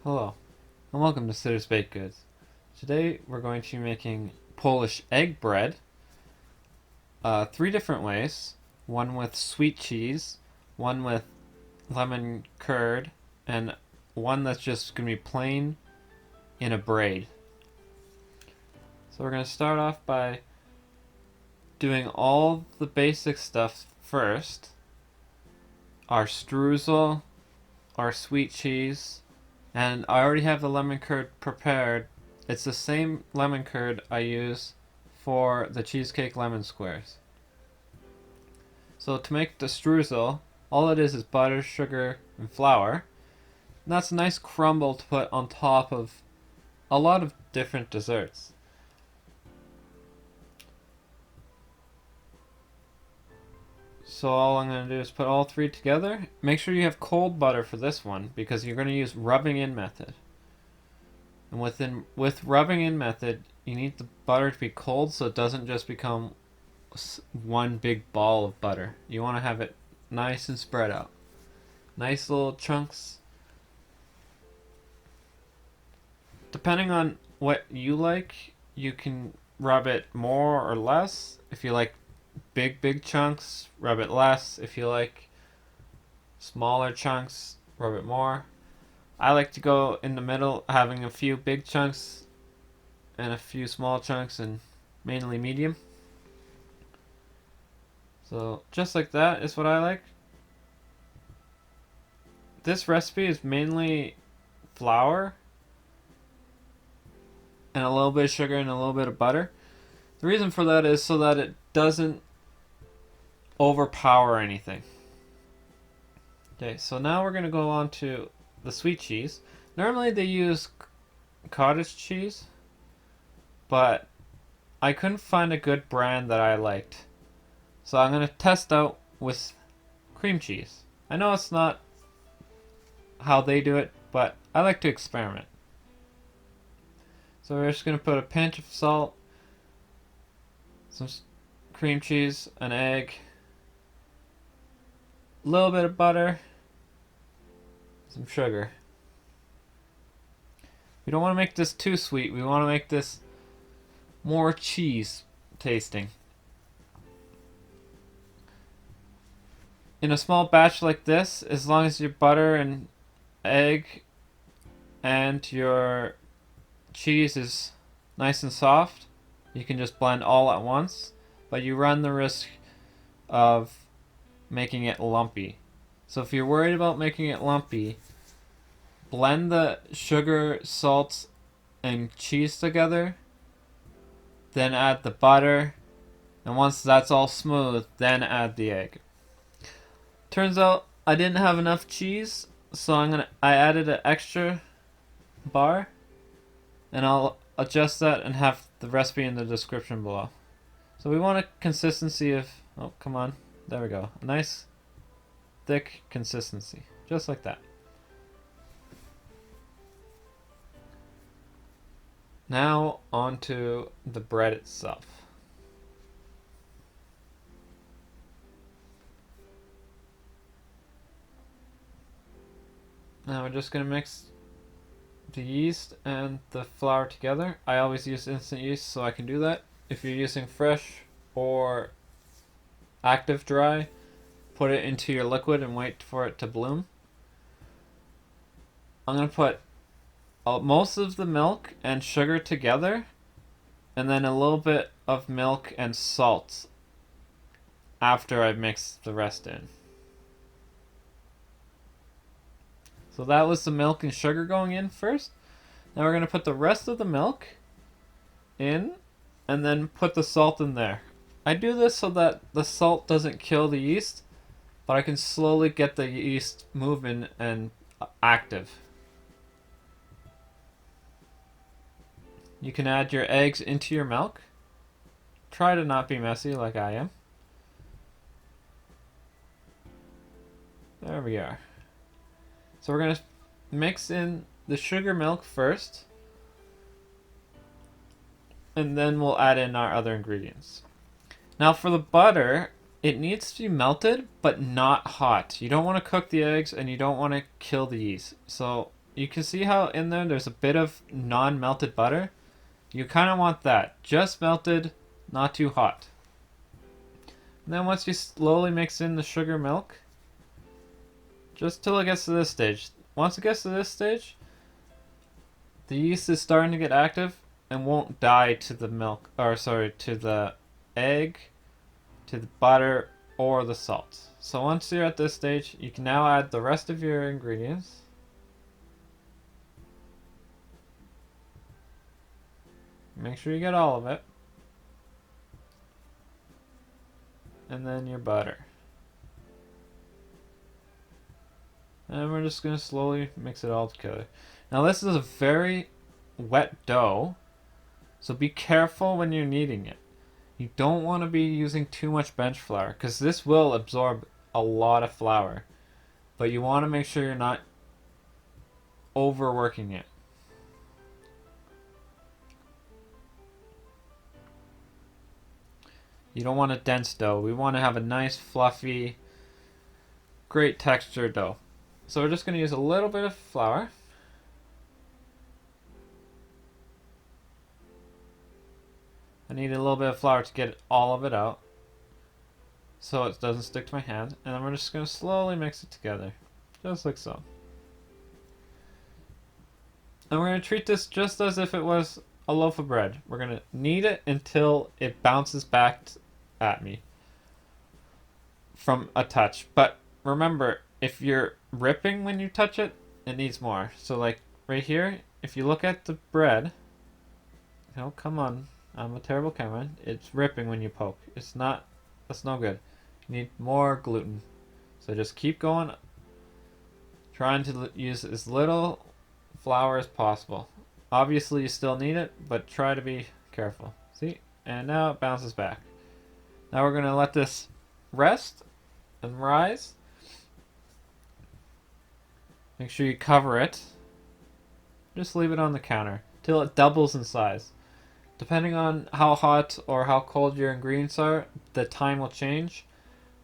Hello, and welcome to Sitter's Baked Goods. Today we're going to be making Polish egg bread three different ways. One with sweet cheese, one with lemon curd, and one that's just going to be plain in a braid. So we're going to start off by doing all the basic stuff first. Our streusel, our sweet cheese, and I already have the lemon curd prepared. It's the same lemon curd I use for the cheesecake lemon squares. So to make the streusel, all it is butter, sugar, and flour. And that's a nice crumble to put on top of a lot of different desserts. So all I'm going to do is put all three together. Make sure you have cold butter for this one because you're going to use rubbing in method. And with rubbing in method, you need the butter to be cold so it doesn't just become one big ball of butter. You want to have it nice and spread out. Nice little chunks. Depending on what you like, you can rub it more or less. If you like big chunks, rub it less. If you like smaller chunks, rub it more. I like to go in the middle, having a few big chunks and a few small chunks, and mainly medium. So just like that is what I like. This recipe is mainly flour and a little bit of sugar and a little bit of butter. The reason for that is so that it doesn't overpower anything. Okay, so now we're going to go on to the sweet cheese. Normally they use cottage cheese, but I couldn't find a good brand that I liked. So I'm going to test out with cream cheese. I know it's not how they do it, but I like to experiment. So we're just going to put a pinch of salt, some cream cheese, an egg, a little bit of butter, some sugar. We don't want to make this too sweet. We want to make this more cheese tasting. In a small batch like this, as long as your butter and egg and your cheese is nice and soft, you can just blend all at once, but you run the risk of making it lumpy. So if you're worried about making it lumpy, blend the sugar, salt, and cheese together, then add the butter, and once that's all smooth, then add the egg. Turns out I didn't have enough cheese, so I added an extra bar, and I'll adjust that and have the recipe in the description below. So we want a consistency of, oh come on, there we go, a nice thick consistency, just like that. Now onto the bread itself. Now we're just going to mix the yeast and the flour together. I always use instant yeast so I can do that. If you're using fresh or active dry, put it into your liquid and wait for it to bloom. I'm going to put most of the milk and sugar together, and then a little bit of milk and salt after I mix the rest in. So that was the milk and sugar going in first. Now we're going to put the rest of the milk in and then put the salt in there. I do this so that the salt doesn't kill the yeast, but I can slowly get the yeast moving and active. You can add your eggs into your milk. Try to not be messy like I am. There we are. So we're going to mix in the sugar milk first, and then we'll add in our other ingredients. Now for the butter, it needs to be melted, but not hot. You don't want to cook the eggs, and you don't want to kill the yeast. So you can see how in there's a bit of non-melted butter. You kind of want that. Just melted, not too hot. And then once you slowly mix in the sugar milk, just till it gets to this stage. Once it gets to this stage, the yeast is starting to get active and won't die to the milk, or sorry, to the egg, to the butter, or the salt. So once you're at this stage, you can now add the rest of your ingredients. Make sure you get all of it. And then your butter. And we're just going to slowly mix it all together. Now this is a very wet dough, so be careful when you're kneading it. You don't want to be using too much bench flour, because this will absorb a lot of flour. But you want to make sure you're not overworking it. You don't want a dense dough. We want to have a nice, fluffy, great texture dough. So we're just going to use a little bit of flour. I need a little bit of flour to get all of it out, so it doesn't stick to my hand. And then we're just going to slowly mix it together, just like so. And we're going to treat this just as if it was a loaf of bread. We're going to knead it until it bounces back at me from a touch. But remember, if you're ripping when you touch it, it needs more. So like right here, if you look at the bread, oh come on, I'm a terrible cameraman. It's ripping when you poke. It's not, that's no good. You need more gluten. So just keep going, trying to use as little flour as possible. Obviously you still need it, but try to be careful. See? And now it bounces back. Now we're going to let this rest and rise. Make sure you cover it. Just leave it on the counter till it doubles in size. Depending on how hot or how cold your ingredients are, the time will change.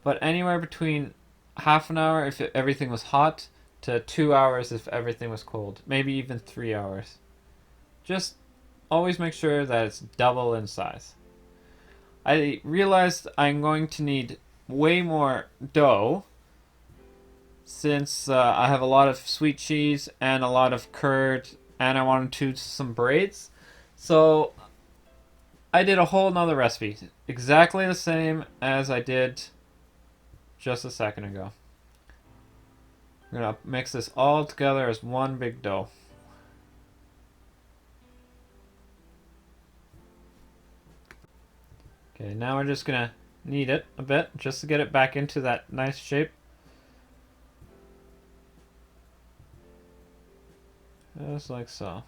But anywhere between half an hour if everything was hot to 2 hours if everything was cold. Maybe even 3 hours. Just always make sure that it's double in size. I realized I'm going to need way more dough since I have a lot of sweet cheese and a lot of curd and I wanted to some braids. So I did a whole nother recipe. Exactly the same as I did just a second ago. We're going to mix this all together as one big dough. Okay, now we're just going to knead it a bit just to get it back into that nice shape. Just like so.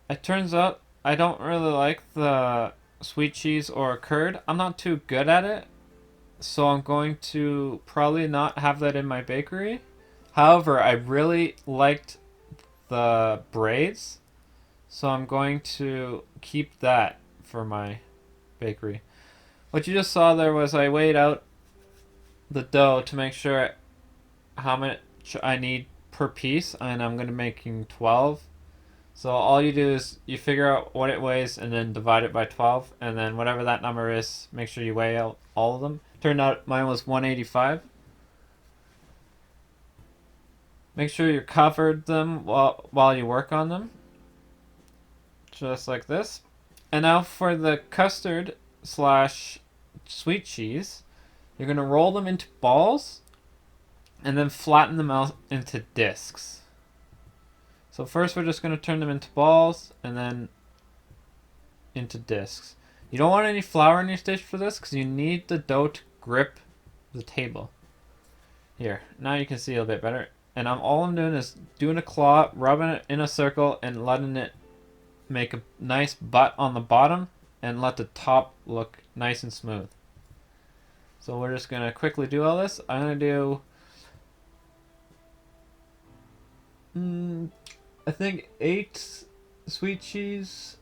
It turns out I don't really like the sweet cheese or curd. I'm not too good at it, so I'm going to probably not have that in my bakery. However, I really liked the braids, so I'm going to keep that for my bakery. What you just saw there was I weighed out the dough to make sure how much I need per piece, and I'm going to making 12. So all you do is you figure out what it weighs and then divide it by 12, and then whatever that number is, make sure you weigh out all of them. Turned out mine was 185. Make sure you covered them while you work on them. Just like this. And now for the custard slash sweet cheese, you're going to roll them into balls and then flatten them out into discs. So first we're just going to turn them into balls and then into discs. You don't want any flour in your dish for this because you need the dough to grip the table. Here, now you can see a bit better. And all I'm doing is doing a claw, rubbing it in a circle, and letting it make a nice butt on the bottom and let the top look nice and smooth. So we're just going to quickly do all this. I'm going to do, I think 6 sweet cheese,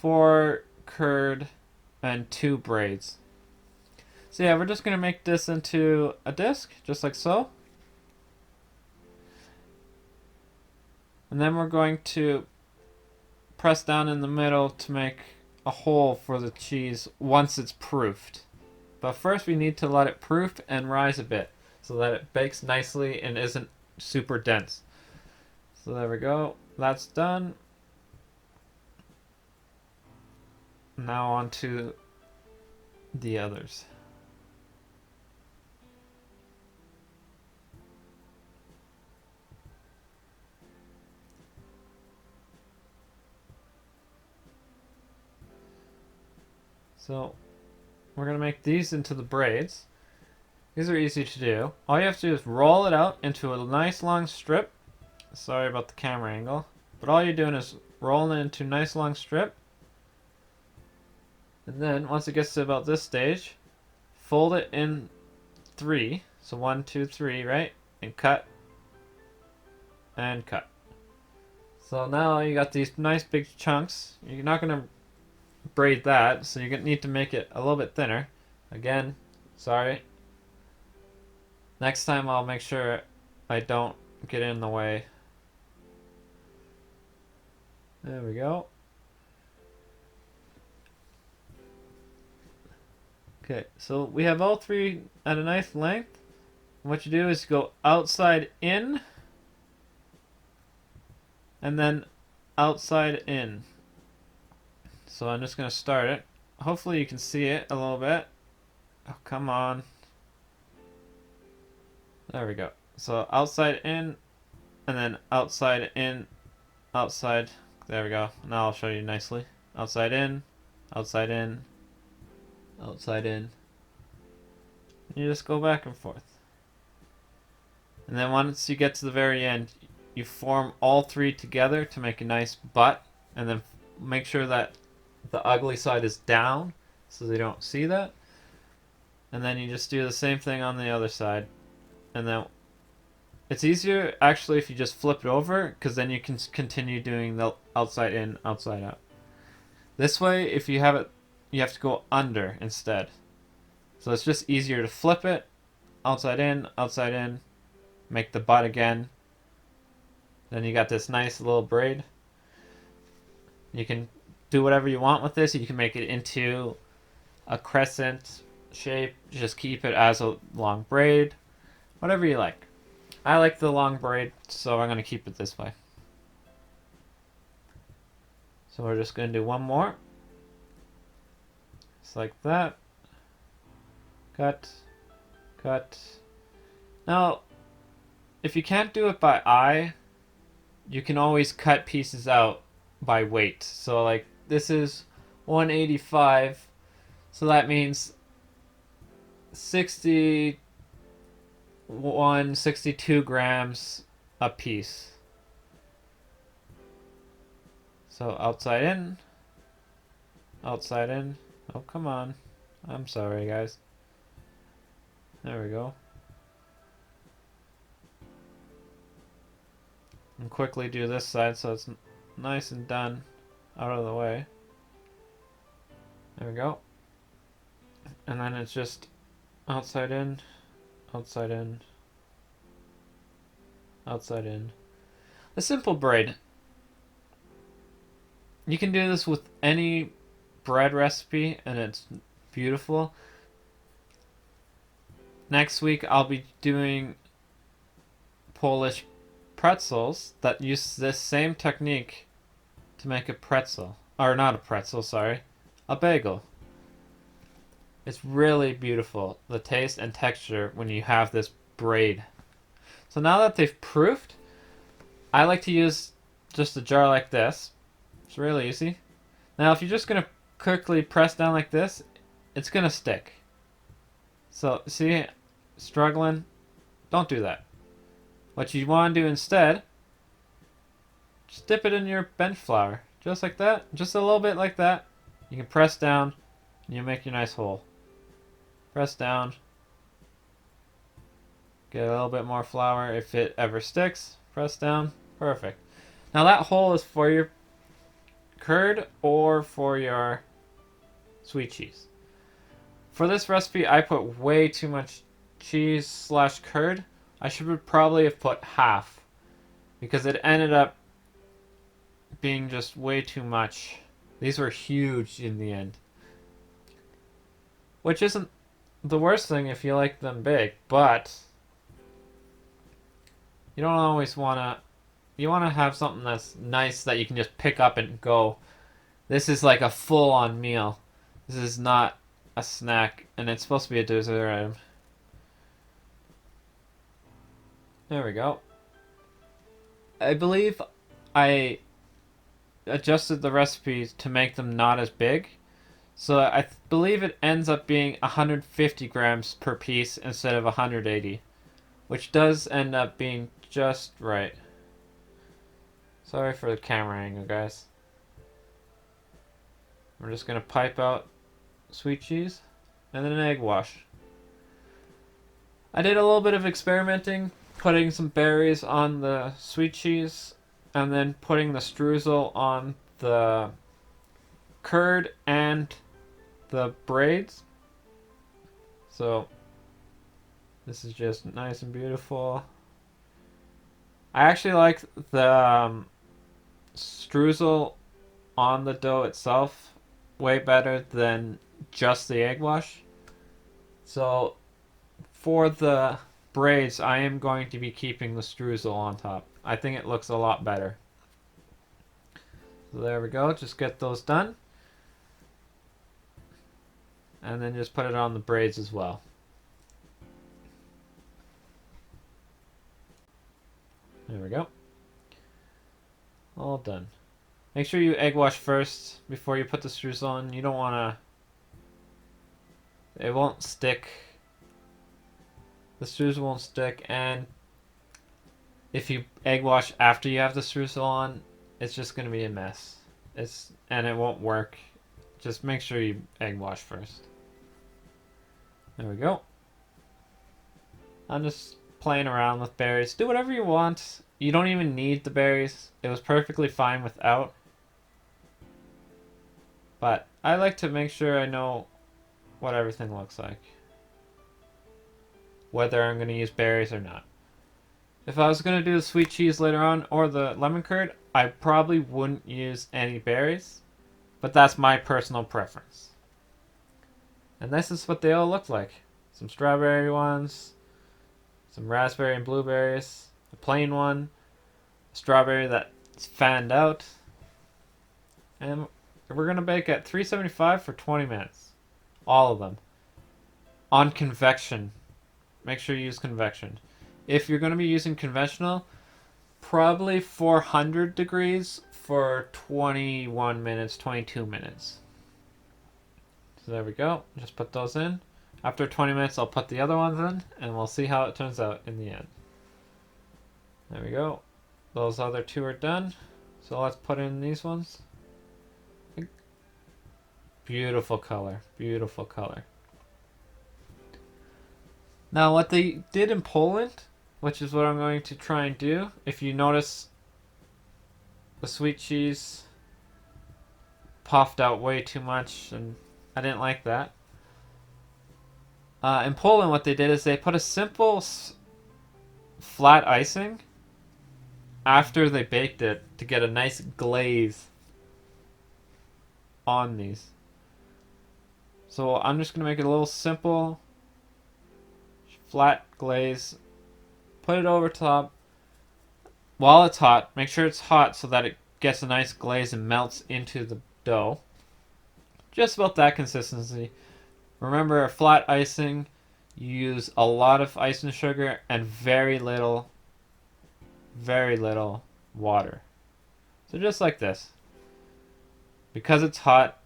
4 curd, and 2 braids. So yeah, we're just going to make this into a disc, just like so. And then we're going to press down in the middle to make a hole for the cheese once it's proofed. But first we need to let it proof and rise a bit so that it bakes nicely and isn't super dense. So there we go. That's done. Now on to the others. So we're going to make these into the braids. These are easy to do. All you have to do is roll it out into a nice long strip. Sorry about the camera angle. But all you're doing is rolling it into a nice long strip. And then once it gets to about this stage, fold it in 3. So 1, 2, 3, right? And cut. And cut. So now you got these nice big chunks. You're not going to braid that, so you're going to need to make it a little bit thinner. Again, sorry. Next time I'll make sure I don't get in the way. There we go. Okay, so we have all 3 at a nice length. What you do is go outside in, and then outside in. So I'm just going to start it. Hopefully you can see it a little bit. Oh, come on. There we go. So outside in, and then outside in, outside. There we go. Now I'll show you nicely. Outside in, outside in, outside in. You just go back and forth. And then once you get to the very end, you form all 3 together to make a nice butt, and then make sure that the ugly side is down so they don't see that. And then you just do the same thing on the other side. And then it's easier actually if you just flip it over, because then you can continue doing the outside in, outside out. This way, if you have it, you have to go under instead. So it's just easier to flip it, outside in, make the butt again. Then you got this nice little braid. You can do whatever you want with this. You can make it into a crescent shape. Just keep it as a long braid. Whatever you like. I like the long braid, so I'm going to keep it this way. So we're just going to do one more. Just like that. Cut. Cut. Now, if you can't do it by eye, you can always cut pieces out by weight. So like this is 185, so that means 62 grams a piece. So outside in, outside in. Oh, come on. I'm sorry, guys. There we go. And quickly do this side so it's nice and done out of the way. There we go. And then it's just outside in, outside in, outside in. A simple braid. You can do this with any bread recipe and it's beautiful. Next week I'll be doing Polish pretzels that use this same technique to make a pretzel. Or not a pretzel, sorry. A bagel. It's really beautiful, the taste and texture when you have this braid. So now that they've proofed, I like to use just a jar like this. It's really easy. Now if you're just going to quickly press down like this, it's going to stick. So see, struggling? Don't do that. What you want to do instead, just dip it in your bench flour. Just like that. Just a little bit like that. You can press down and you make your nice hole. Press down. Get a little bit more flour if it ever sticks. Press down. Perfect. Now that hole is for your curd or for your sweet cheese. For this recipe, I put way too much cheese slash curd. I should probably have put half because it ended up being just way too much. These were huge in the end. Which isn't the worst thing if you like them big, but you don't always want to. You want to have something that's nice that you can just pick up and go. This is like a full-on meal. This is not a snack, and it's supposed to be a dessert item. There we go. I believe I adjusted the recipes to make them not as big. So I believe it ends up being 150 grams per piece instead of 180, which does end up being just right. Sorry for the camera angle, guys. We're just going to pipe out sweet cheese and then an egg wash. I did a little bit of experimenting, putting some berries on the sweet cheese and then putting the streusel on the curd and the braids. So this is just nice and beautiful. I actually like the streusel on the dough itself way better than just the egg wash. So for the braids, I am going to be keeping the streusel on top. I think it looks a lot better. So there we go. Just get those done. And then just put it on the braids as well. There we go. All done. Make sure you egg wash first before you put the streusel on. You don't want to... It won't stick. The streusel won't stick, and if you egg wash after you have the streusel on, it's just going to be a mess. And it won't work. Just make sure you egg wash first. There we go. I'm just playing around with berries. Do whatever you want. You don't even need the berries. It was perfectly fine without. But I like to make sure I know what everything looks like. Whether I'm going to use berries or not. If I was going to do the sweet cheese later on or the lemon curd, I probably wouldn't use any berries. But that's my personal preference. And this is what they all look like. Some strawberry ones, some raspberry and blueberries, a plain one, a strawberry that's fanned out. And we're going to bake at 375 for 20 minutes. All of them. On convection. Make sure you use convection. If you're going to be using conventional, probably 400 degrees for 21 minutes, 22 minutes. So there we go. Just put those in. After 20 minutes, I'll put the other ones in, and we'll see how it turns out in the end. There we go. Those other two are done. So let's put in these ones. Beautiful color. Beautiful color. Now, what they did in Poland, which is what I'm going to try and do, if you notice the sweet cheese puffed out way too much, and I didn't like that. In Poland, what they did is they put a simple flat icing after they baked it to get a nice glaze on these. So I'm just going to make it a little simple flat glaze. Put it over top. While it's hot, make sure it's hot so that it gets a nice glaze and melts into the dough. Just about that consistency. Remember, a flat icing, you use a lot of icing sugar and very little water. So just like this. Because it's hot,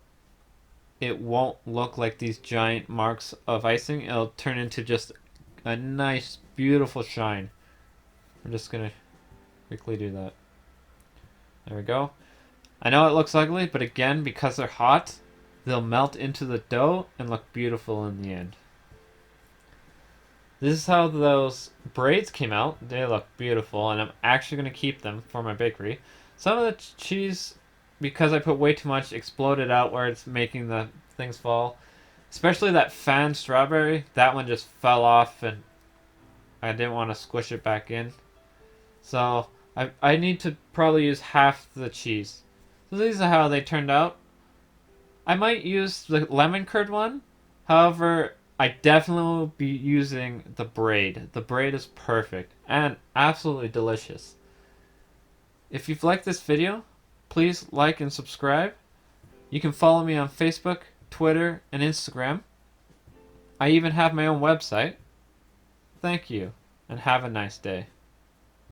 it won't look like these giant marks of icing. It'll turn into just a nice, beautiful shine. I'm just going to quickly do that. There we go. I know it looks ugly, but again, because they're hot, they'll melt into the dough and look beautiful in the end. This is how those braids came out. They look beautiful, and I'm actually going to keep them for my bakery. Some of the cheese because I put way too much, exploded out where it's making the things fall. Especially that fan strawberry, that one just fell off and I didn't want to squish it back in. So I need to probably use half the cheese. So these are how they turned out. I might use the lemon curd one. However, I definitely will be using the braid. The braid is perfect and absolutely delicious. If you've liked this video, please like and subscribe. You can follow me on Facebook, Twitter, and Instagram. I even have my own website. Thank you, and have a nice day.